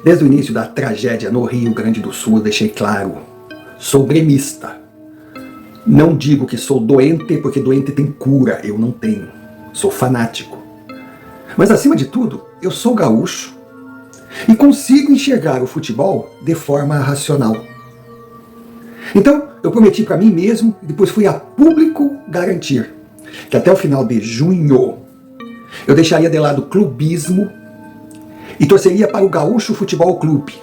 Desde o início da tragédia no Rio Grande do Sul, eu deixei claro, sou gremista. Não digo que sou doente, porque doente tem cura, eu não tenho. Sou fanático. Mas acima de tudo, eu sou gaúcho e consigo enxergar o futebol de forma racional. Então, eu prometi para mim mesmo, e depois fui a público garantir, que até o final de junho eu deixaria de lado o clubismo e torceria para o Gaúcho Futebol Clube,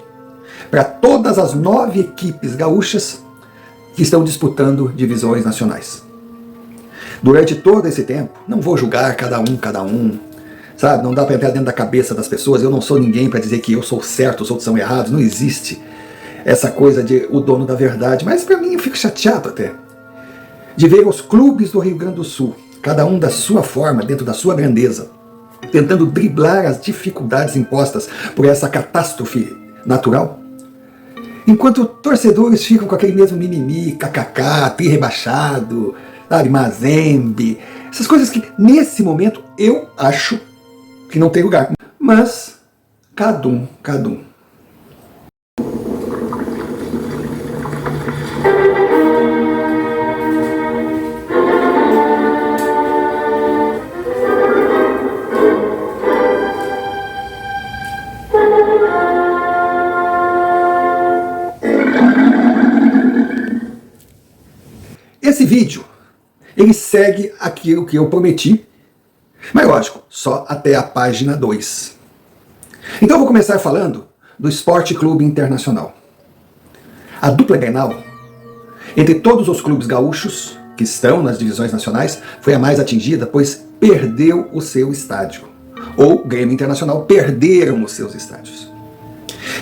para todas as 9 equipes gaúchas que estão disputando divisões nacionais. Durante todo esse tempo, não vou julgar cada um, sabe? Não dá para entrar dentro da cabeça das pessoas, eu não sou ninguém para dizer que eu sou certo, os outros são errados, não existe essa coisa de o dono da verdade, mas para mim eu fico chateado até, de ver os clubes do Rio Grande do Sul, cada um da sua forma, dentro da sua grandeza, tentando driblar as dificuldades impostas por essa catástrofe natural, enquanto torcedores ficam com aquele mesmo mimimi, kkk, tri rebaixado, sabe, Mazembe, essas coisas que nesse momento eu acho que não tem lugar. Mas cada um. Esse vídeo, ele segue aquilo que eu prometi, mas lógico, só até a página 2. Então eu vou começar falando do Esporte Clube Internacional. A dupla Grenal, entre todos os clubes gaúchos que estão nas divisões nacionais, foi a mais atingida, pois perdeu o seu estádio. Ou Grêmio Internacional perderam os seus estádios.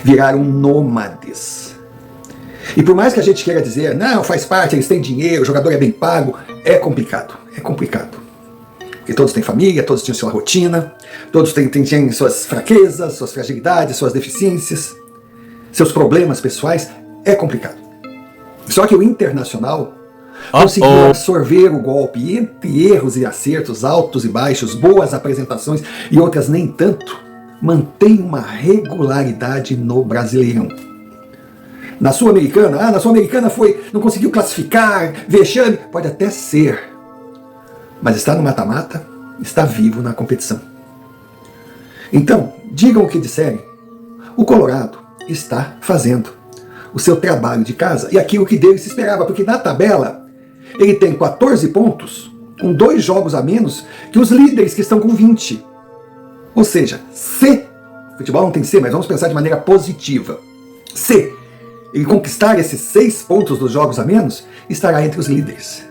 Viraram nômades. E por mais que a gente queira dizer, não, faz parte, eles têm dinheiro, o jogador é bem pago, é complicado. Porque todos têm família, todos têm sua rotina, todos têm suas fraquezas, suas fragilidades, suas deficiências, seus problemas pessoais, é complicado. Só que o Internacional conseguiu absorver o golpe, e entre erros e acertos, altos e baixos, boas apresentações e outras nem tanto, mantém uma regularidade no Brasileirão. Na Sul-Americana, não conseguiu classificar, vexame, pode até ser, mas está no mata-mata, está vivo na competição. Então, digam o que disserem, o Colorado está fazendo o seu trabalho de casa e aquilo que dele se esperava, porque na tabela ele tem 14 pontos, com 2 jogos a menos que os líderes que estão com 20. Ou seja, se, futebol não tem C, mas vamos pensar de maneira positiva, se ele conquistar esses 6 pontos dos jogos a menos, estará entre os líderes.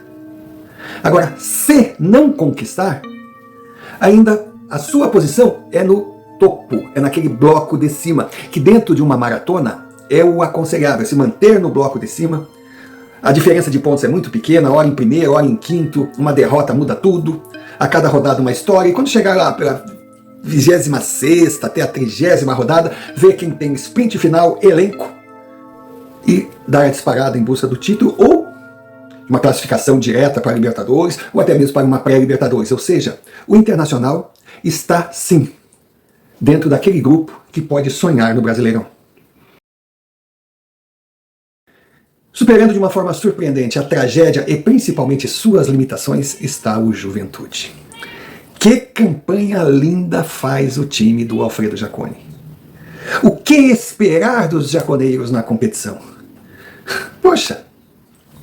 Agora, se não conquistar, ainda a sua posição é no topo, é naquele bloco de cima, que dentro de uma maratona é o aconselhável, se manter no bloco de cima. A diferença de pontos é muito pequena, hora em primeiro, hora em quinto, uma derrota muda tudo, a cada rodada uma história, e quando chegar lá pela 26ª até a 30ª rodada, ver quem tem sprint final, elenco, e dar a disparada em busca do título, ou uma classificação direta para a Libertadores, ou até mesmo para uma pré-Libertadores. Ou seja, o Internacional está, sim, dentro daquele grupo que pode sonhar no Brasileirão. Superando de uma forma surpreendente a tragédia e principalmente suas limitações, está o Juventude. Que campanha linda faz o time do Alfredo Jaconi. O que esperar dos jaconeiros na competição? Poxa,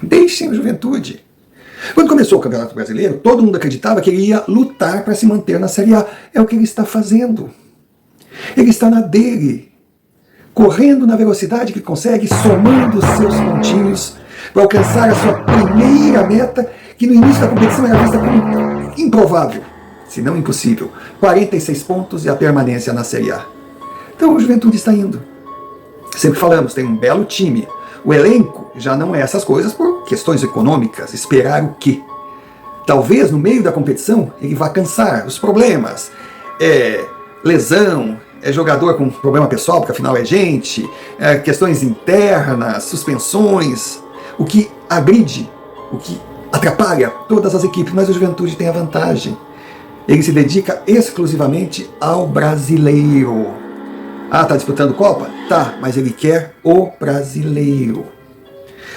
deixem o Juventude. Quando começou o Campeonato Brasileiro, todo mundo acreditava que ele ia lutar para se manter na Série A. É o que ele está fazendo. Ele está na dele, correndo na velocidade que consegue, somando os seus pontinhos para alcançar a sua primeira meta, que no início da competição era vista como improvável, se não impossível. 46 pontos e a permanência na Série A. Então o Juventude está indo. Sempre falamos, tem um belo time. O elenco já não é essas coisas por questões econômicas. Esperar o quê? Talvez no meio da competição ele vá cansar os problemas. Lesão, jogador com problema pessoal, porque afinal é gente, questões internas, suspensões, o que agride, o que atrapalha todas as equipes. Mas o Juventude tem a vantagem. Ele se dedica exclusivamente ao brasileiro. Ah, tá disputando Copa? Tá, mas ele quer o brasileiro.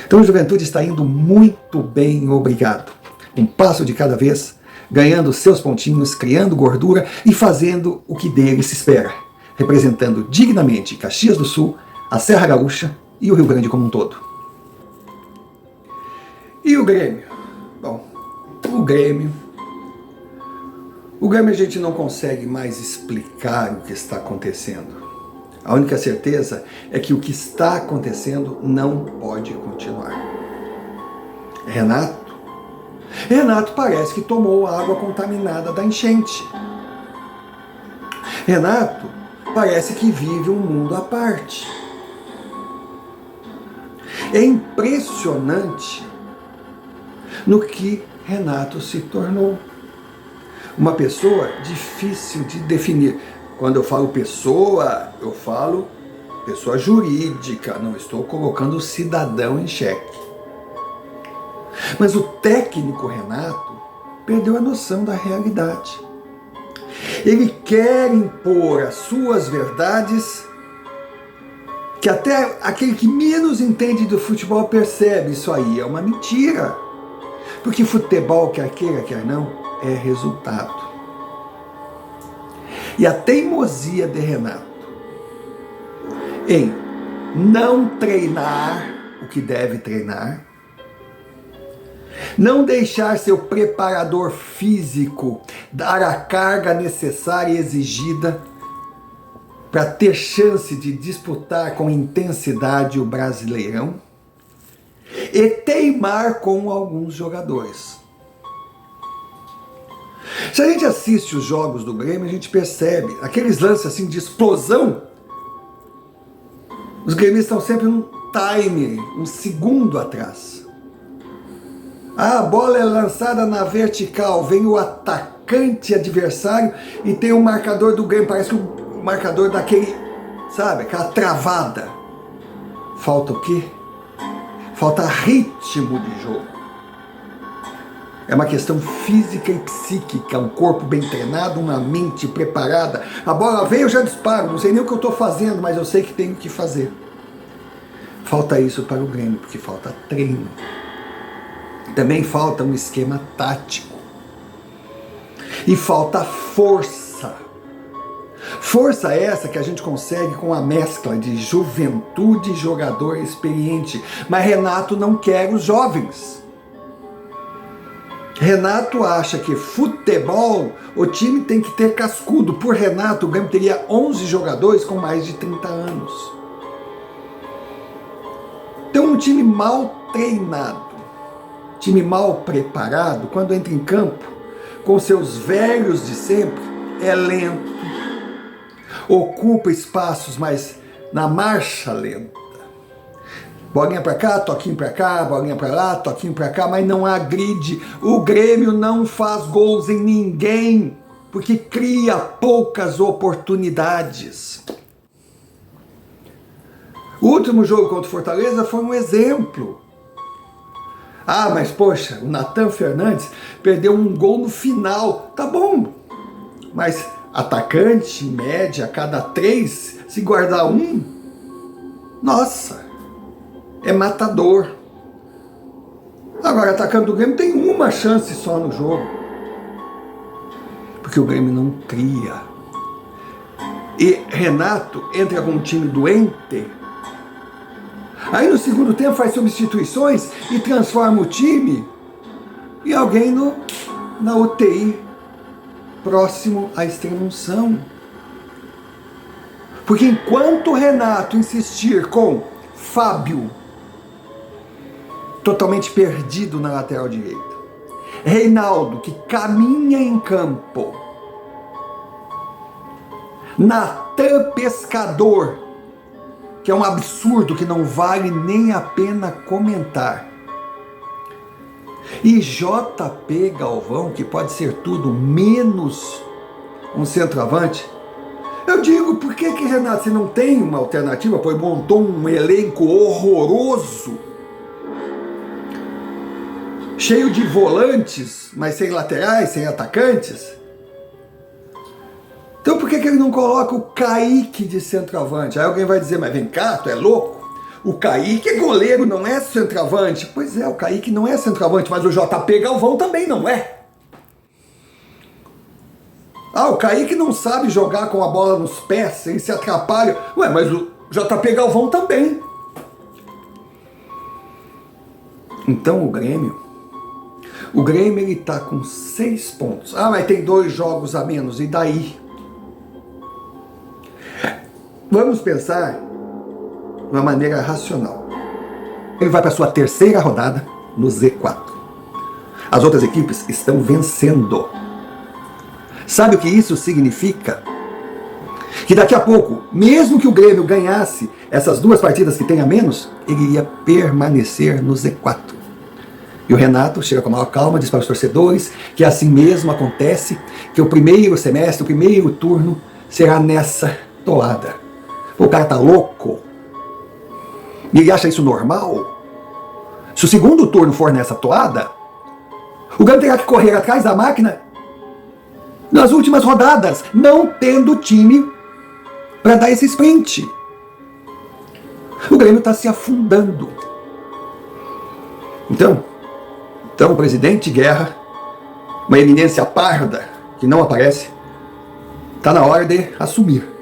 Então o Juventude está indo muito bem, obrigado. Um passo de cada vez, ganhando seus pontinhos, criando gordura e fazendo o que dele se espera, representando dignamente Caxias do Sul, a Serra Gaúcha e o Rio Grande como um todo. E o Grêmio? Bom, o Grêmio a gente não consegue mais explicar o que está acontecendo. A única certeza é que o que está acontecendo não pode continuar. Renato parece que tomou a água contaminada da enchente. Renato parece que vive um mundo à parte. É impressionante no que Renato se tornou. Uma pessoa difícil de definir. Quando eu falo pessoa jurídica, não estou colocando o cidadão em xeque. Mas o técnico Renato perdeu a noção da realidade. Ele quer impor as suas verdades, que até aquele que menos entende do futebol percebe, isso aí é uma mentira. Porque futebol, quer queira, quer não, é resultado. E a teimosia de Renato em não treinar o que deve treinar, não deixar seu preparador físico dar a carga necessária e exigida para ter chance de disputar com intensidade o Brasileirão, e teimar com alguns jogadores. Se a gente assiste os jogos do Grêmio, a gente percebe aqueles lances assim de explosão. Os gremistas estão sempre num time, um segundo atrás. A bola é lançada na vertical, vem o atacante adversário e tem o marcador do Grêmio, parece que o marcador daquele, sabe, aquela travada. Falta o quê? Falta ritmo de jogo. É uma questão física e psíquica, um corpo bem treinado, uma mente preparada. A bola veio, eu já disparo, não sei nem o que eu estou fazendo, mas eu sei que tenho que fazer. Falta isso para o Grêmio, porque falta treino. Também falta um esquema tático. E falta força. Força essa que a gente consegue com a mescla de juventude e jogador experiente. Mas Renato não quer os jovens. Renato acha que futebol, o time tem que ter cascudo. Por Renato, o Grêmio teria 11 jogadores com mais de 30 anos. Então um time mal treinado, time mal preparado, quando entra em campo, com seus velhos de sempre, é lento, ocupa espaços, mas na marcha lenta. Bolinha pra cá, toquinho pra cá, bolinha pra lá, toquinho pra cá, mas não agride. O Grêmio não faz gols em ninguém, porque cria poucas oportunidades. O último jogo contra o Fortaleza foi um exemplo. Ah, mas poxa, o Nathan Fernandes perdeu um gol no final. Tá bom, mas atacante, em média, a cada 3, se guardar um, nossa, é matador. Agora, atacante do Grêmio tem uma chance só no jogo. Porque o Grêmio não cria. E Renato entra com um time doente. Aí no segundo tempo faz substituições e transforma o time em alguém na UTI, próximo à extrema-unção. Porque enquanto Renato insistir com Fábio, totalmente perdido na lateral direita, Reinaldo, que caminha em campo, Natan Pescador, que é um absurdo que não vale nem a pena comentar, e JP Galvão, que pode ser tudo menos um centroavante. Eu digo, por que Renato, você não tem uma alternativa, pois montou um elenco horroroso, cheio de volantes, mas sem laterais, sem atacantes? Então por que ele não coloca o Kaique de centroavante? Aí alguém vai dizer, mas vem cá, tu é louco? O Kaique é goleiro, não é centroavante. Pois é, o Kaique não é centroavante, mas o JP Galvão também não é. Ah, o Kaique não sabe jogar com a bola nos pés, ele se atrapalha. Ué, mas o JP Galvão também. Então o Grêmio ele tá com 6 pontos. Ah, mas tem 2 jogos a menos, e daí? Vamos pensar de uma maneira racional. Ele vai para sua 3ª rodada no Z4. As outras equipes estão vencendo. Sabe o que isso significa? Que daqui a pouco, mesmo que o Grêmio ganhasse essas 2 partidas que tem a menos, ele iria permanecer no Z4. E o Renato chega com a maior calma, diz para os torcedores que assim mesmo acontece, que o primeiro semestre, o primeiro turno será nessa toada. O cara tá louco? E ele acha isso normal? Se o segundo turno for nessa toada, o Grêmio terá que correr atrás da máquina nas últimas rodadas, não tendo time para dar esse sprint. O Grêmio está se afundando. Então, o presidente Guerra, uma eminência parda que não aparece, está na hora de assumir.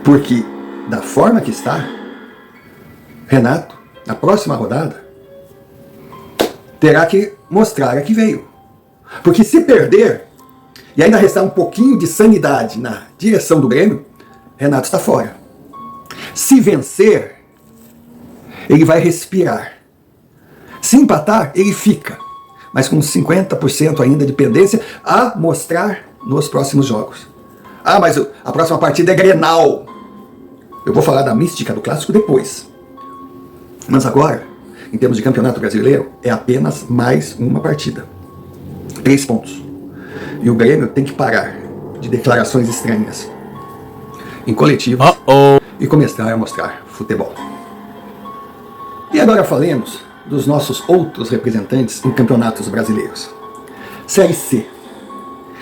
Porque, da forma que está, Renato, na próxima rodada, terá que mostrar a que veio. Porque se perder, e ainda restar um pouquinho de sanidade na direção do Grêmio, Renato está fora. Se vencer, ele vai respirar. Se empatar, ele fica, mas com 50% ainda de pendência a mostrar nos próximos jogos. Ah, mas a próxima partida é Grenal. Eu vou falar da mística do clássico depois. Mas agora, em termos de campeonato brasileiro, é apenas mais uma partida. 3 pontos. E o Grêmio tem que parar de declarações estranhas em coletivos e começar a mostrar futebol. E agora falemos dos nossos outros representantes em campeonatos brasileiros. Série C.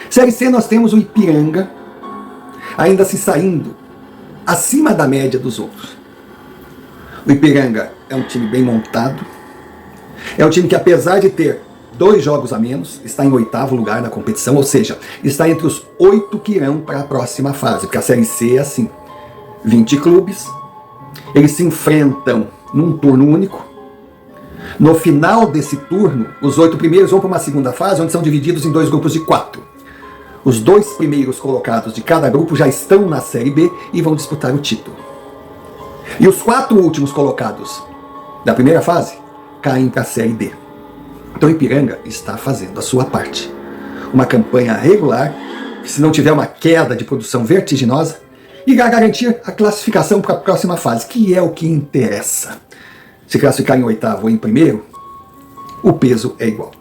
Série C nós temos o Ipiranga ainda se saindo acima da média dos outros. O Ipiranga é um time bem montado, é um time que, apesar de ter 2 jogos a menos, está em 8º lugar na competição, ou seja, está entre os 8 que irão para a próxima fase, porque a Série C é assim, 20 clubes, eles se enfrentam num turno único. No final desse turno, os 8 primeiros vão para uma segunda fase, onde são divididos em 2 grupos de 4. Os 2 primeiros colocados de cada grupo já estão na Série B e vão disputar o título. E os 4 últimos colocados da primeira fase caem para a Série D. Então o Ipiranga está fazendo a sua parte. Uma campanha regular, que se não tiver uma queda de produção vertiginosa, irá garantir a classificação para a próxima fase, que é o que interessa. Se classificar em 8º ou em 1º, o peso é igual.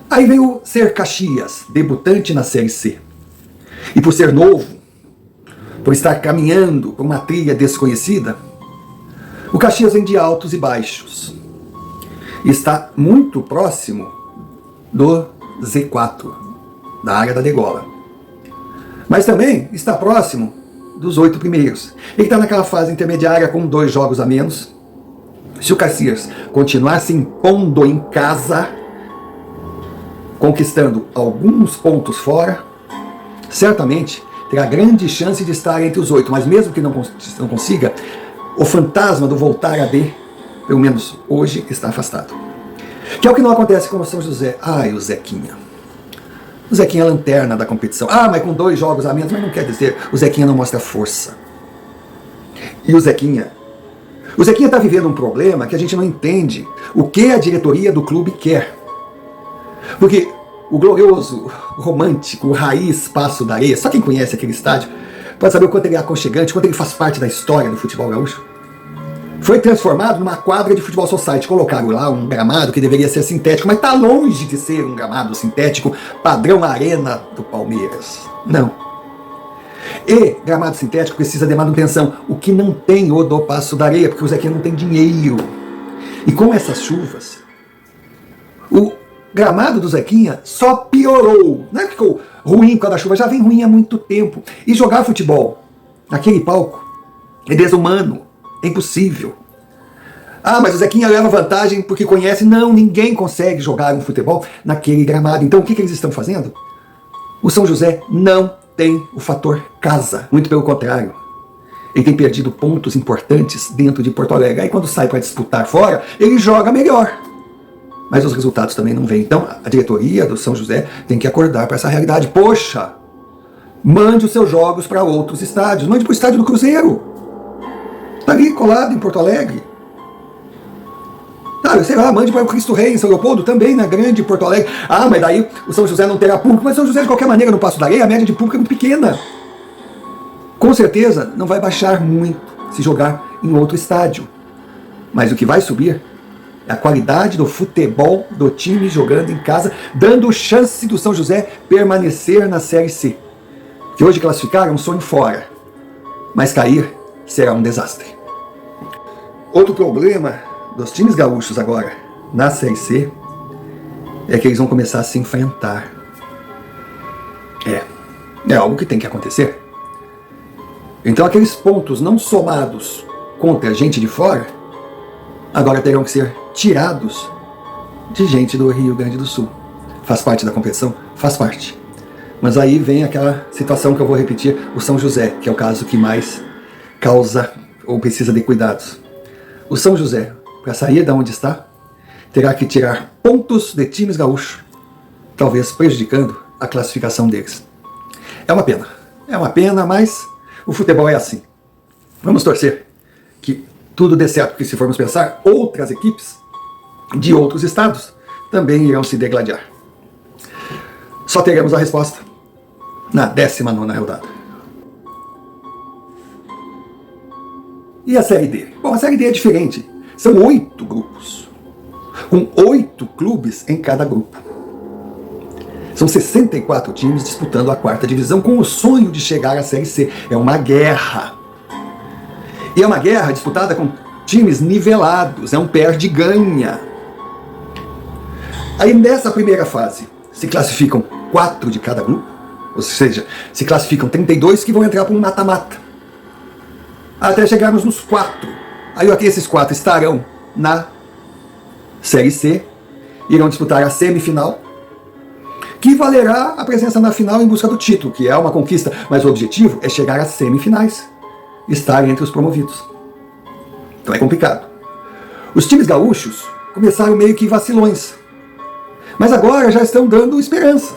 Aí vem o Ser Caxias, debutante na Série C. E por ser novo, por estar caminhando por uma trilha desconhecida, o Caxias vem de altos e baixos. Está muito próximo do Z4, da área da degola. Mas também está próximo dos 8 primeiros. Ele está naquela fase intermediária com 2 jogos a menos. Se o Caxias continuar se impondo em casa, conquistando alguns pontos fora, certamente terá grande chance de estar entre os 8, mas mesmo que não consiga, o fantasma do voltar a D, pelo menos hoje, está afastado. Que é o que não acontece com o São José. Ai, o Zequinha. O Zequinha é a lanterna da competição. Ah, mas com 2 jogos a menos, mas não quer dizer, o Zequinha não mostra força. E o Zequinha está vivendo um problema que a gente não entende o que a diretoria do clube quer. Porque o glorioso, o romântico, o raiz Passo da Areia, só quem conhece aquele estádio pode saber o quanto ele é aconchegante, o quanto ele faz parte da história do futebol gaúcho. Foi transformado numa quadra de futebol society. Colocaram lá um gramado que deveria ser sintético, mas está longe de ser um gramado sintético padrão arena do Palmeiras. Não. E gramado sintético precisa de manutenção, o que não tem o do Passo da Areia, porque o Zequinha não tem dinheiro. E com essas chuvas, o gramado do Zequinha só piorou. Não é que ficou ruim por causa da chuva, já vem ruim há muito tempo. E jogar futebol naquele palco é desumano, é impossível. Ah, mas o Zequinha leva vantagem porque conhece. Não, ninguém consegue jogar um futebol naquele gramado. Então o que eles estão fazendo? O São José não tem o fator casa. Muito pelo contrário. Ele tem perdido pontos importantes dentro de Porto Alegre. Aí quando sai para disputar fora, ele joga melhor. Mas os resultados também não vêm. Então a diretoria do São José tem que acordar para essa realidade. Poxa, mande os seus jogos para outros estádios. Mande para o estádio do Cruzeiro. Está ali colado em Porto Alegre. Ah, sei lá, mande para o Cristo Rei em São Leopoldo, também na grande Porto Alegre. Ah, mas daí o São José não terá público. Mas São José, de qualquer maneira, no Passo da Areia, a média de público é muito pequena. Com certeza não vai baixar muito se jogar em outro estádio. Mas o que vai subir é a qualidade do futebol do time jogando em casa, dando chance do São José permanecer na Série C. Que hoje classificar é um sonho fora, mas cair será um desastre. Outro problema dos times gaúchos agora na Série C é que eles vão começar a se enfrentar. É algo que tem que acontecer. Então aqueles pontos não somados contra gente de fora agora terão que ser tirados de gente do Rio Grande do Sul. Faz parte da competição? Faz parte. Mas aí vem aquela situação que eu vou repetir, o São José, que é o caso que mais causa ou precisa de cuidados. O São José, para sair de onde está, terá que tirar pontos de times gaúchos, talvez prejudicando a classificação deles. É uma pena, mas o futebol é assim. Vamos torcer que tudo dê certo, porque se formos pensar, outras equipes de outros estados também irão se degladiar. Só teremos a resposta na 19ª rodada. E a Série D? Bom, a Série D é diferente. São 8 grupos, com 8 clubes em cada grupo. São 64 times disputando a 4ª divisão com o sonho de chegar à Série C. É uma guerra. E é uma guerra disputada com times nivelados, é um perde-ganha. Aí nessa primeira fase se classificam 4 de cada grupo, ou seja, se classificam 32 que vão entrar para um mata-mata. Até chegarmos nos 4. Aí aqui esses 4 estarão na Série C, irão disputar a semifinal, que valerá a presença na final em busca do título, que é uma conquista, mas o objetivo é chegar às semifinais, estar entre os promovidos. Então é complicado. Os times gaúchos começaram meio que vacilões, mas agora já estão dando esperança.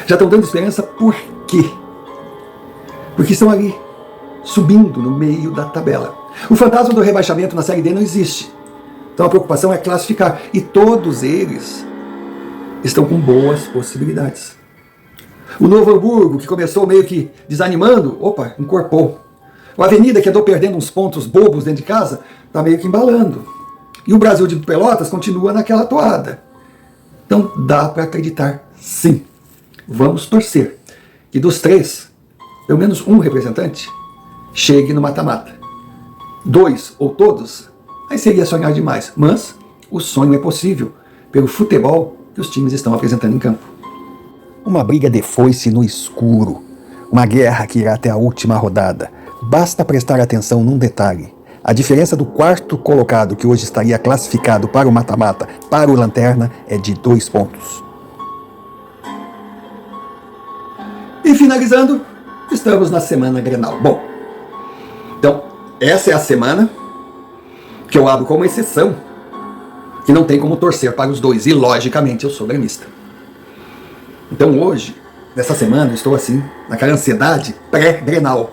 Já estão dando esperança por quê? Porque estão ali, subindo no meio da tabela. O fantasma do rebaixamento na Série D não existe. Então a preocupação é classificar. E todos eles estão com boas possibilidades. O Novo Hamburgo, que começou meio que desanimando, incorporou. O Avenida, que andou perdendo uns pontos bobos dentro de casa, está meio que embalando. E o Brasil de Pelotas continua naquela toada. Então dá para acreditar, sim. Vamos torcer que dos 3, pelo menos um representante chegue no mata-mata. 2 ou todos, aí seria sonhar demais. Mas o sonho é possível pelo futebol que os times estão apresentando em campo. Uma briga de foice no escuro. Uma guerra que irá até a última rodada. Basta prestar atenção num detalhe. A diferença do 4º colocado, que hoje estaria classificado para o mata-mata, para o Lanterna, é de 2 pontos. E finalizando, estamos na semana Grenal. Bom, então, essa é a semana que eu abro como exceção, que não tem como torcer para os dois. E, logicamente, eu sou gremista. Então, hoje, nessa semana, eu estou assim, naquela ansiedade pré-Grenal,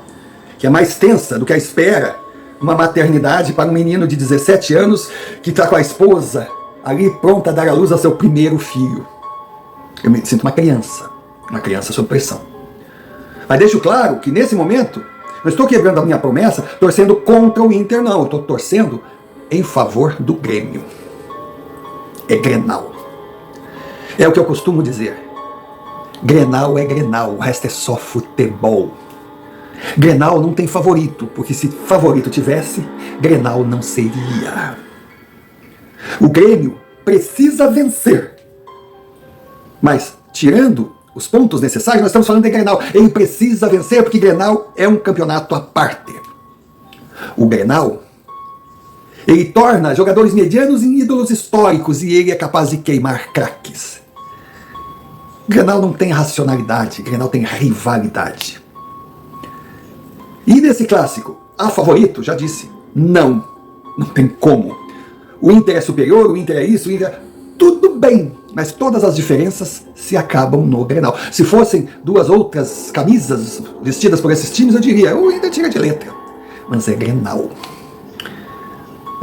que é mais tensa do que a espera uma maternidade para um menino de 17 anos que está com a esposa ali pronta a dar à luz ao seu primeiro filho. Eu me sinto uma criança sob pressão. Mas deixo claro que nesse momento não estou quebrando a minha promessa torcendo contra o Inter, não. Eu estou torcendo em favor do Grêmio. É Grenal. É o que eu costumo dizer. Grenal é Grenal, o resto é só futebol. Grenal não tem favorito, porque se favorito tivesse, Grenal não seria. O Grêmio precisa vencer Mas, tirando os pontos necessários, nós estamos falando de Grenal. Ele precisa vencer, porque Grenal é um campeonato à parte. O Grenal, ele torna jogadores medianos em ídolos históricos e ele é capaz de queimar craques. Grenal não tem racionalidade, Grenal tem rivalidade. E nesse clássico, há favorito? Já disse, não tem como. O Inter é superior, o Inter é isso, o Inter... Tudo bem, mas todas as diferenças se acabam no Grenal. Se fossem duas outras camisas vestidas por esses times, eu diria, o Inter tira de letra. Mas é Grenal.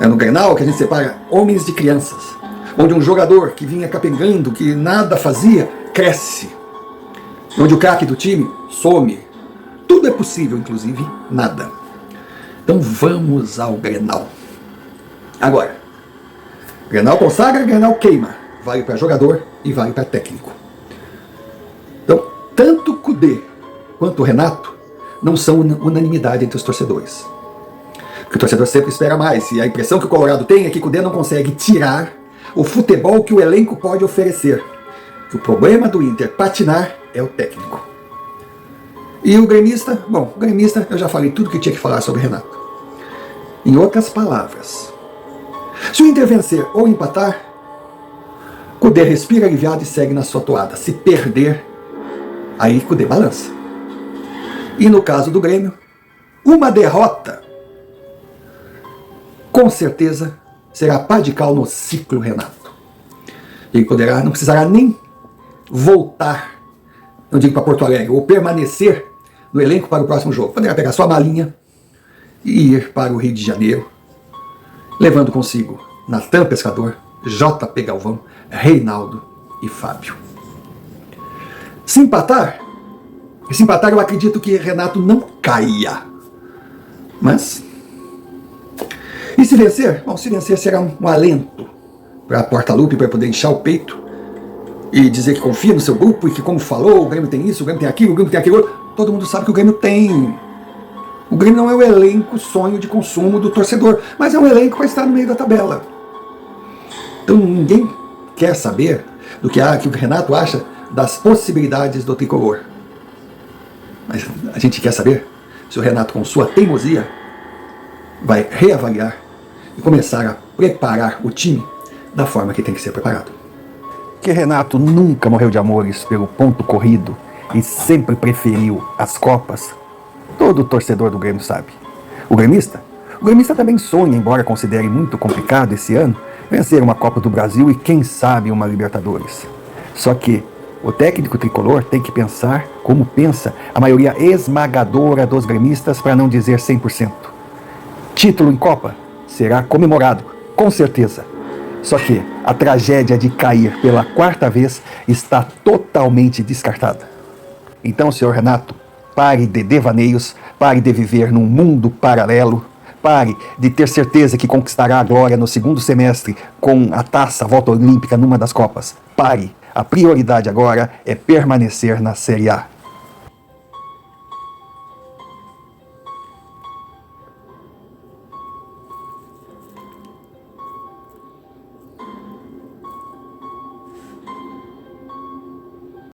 É no Grenal que a gente separa homens de crianças, onde um jogador que vinha capengando, que nada fazia, cresce. Onde o craque do time some. Tudo é possível, inclusive nada. Então vamos ao Grenal. Agora, Grenal consagra, Grenal queima. Vale para jogador e vale para técnico. Então, tanto o Kudê quanto o Renato não são unanimidade entre os torcedores. Porque o torcedor sempre espera mais. E a impressão que o Colorado tem é que o Kudê não consegue tirar o futebol que o elenco pode oferecer. Que o problema do Inter patinar é o técnico. E o gremista, o gremista, eu já falei tudo que tinha que falar sobre o Renato. Em outras palavras, se o Inter vencer ou empatar, Kudê respira aliviado e segue na sua toada. Se perder, aí Kudê balança. E no caso do Grêmio, uma derrota, com certeza, será pá de cal no ciclo Renato. Ele não precisará nem voltar, não digo para Porto Alegre, ou permanecer no elenco para o próximo jogo. Poderá pegar sua malinha e ir para o Rio de Janeiro, levando consigo Natan Pescador, JP Galvão, Reinaldo e Fábio. Se empatar eu acredito que Renato não caia. Mas, e se vencer? Bom, se vencer será um alento para a Portaluppi, para poder inchar o peito e dizer que confia no seu grupo e que, como falou, o Grêmio tem isso, o Grêmio tem aquilo, o Grêmio tem aquilo. Todo mundo sabe que o Grêmio tem. O Grêmio não é o elenco sonho de consumo do torcedor, mas é um elenco para estar no meio da tabela. Então ninguém quer saber do que o Renato acha das possibilidades do tricolor. Mas a gente quer saber se o Renato, com sua teimosia, vai reavaliar e começar a preparar o time da forma que tem que ser preparado. Que Renato nunca morreu de amores pelo ponto corrido e sempre preferiu as Copas, todo torcedor do Grêmio sabe. O gremista também sonha, embora considere muito complicado esse ano, vencer uma Copa do Brasil e quem sabe uma Libertadores. Só que o técnico tricolor tem que pensar como pensa a maioria esmagadora dos gremistas, para não dizer 100%. Título em Copa será comemorado, com certeza. Só que a tragédia de cair pela quarta vez está totalmente descartada. Então, senhor Renato, pare de devaneios, pare de viver num mundo paralelo, pare de ter certeza que conquistará a glória no segundo semestre com a taça, a volta olímpica numa das Copas. Pare. A prioridade agora é permanecer na Série A.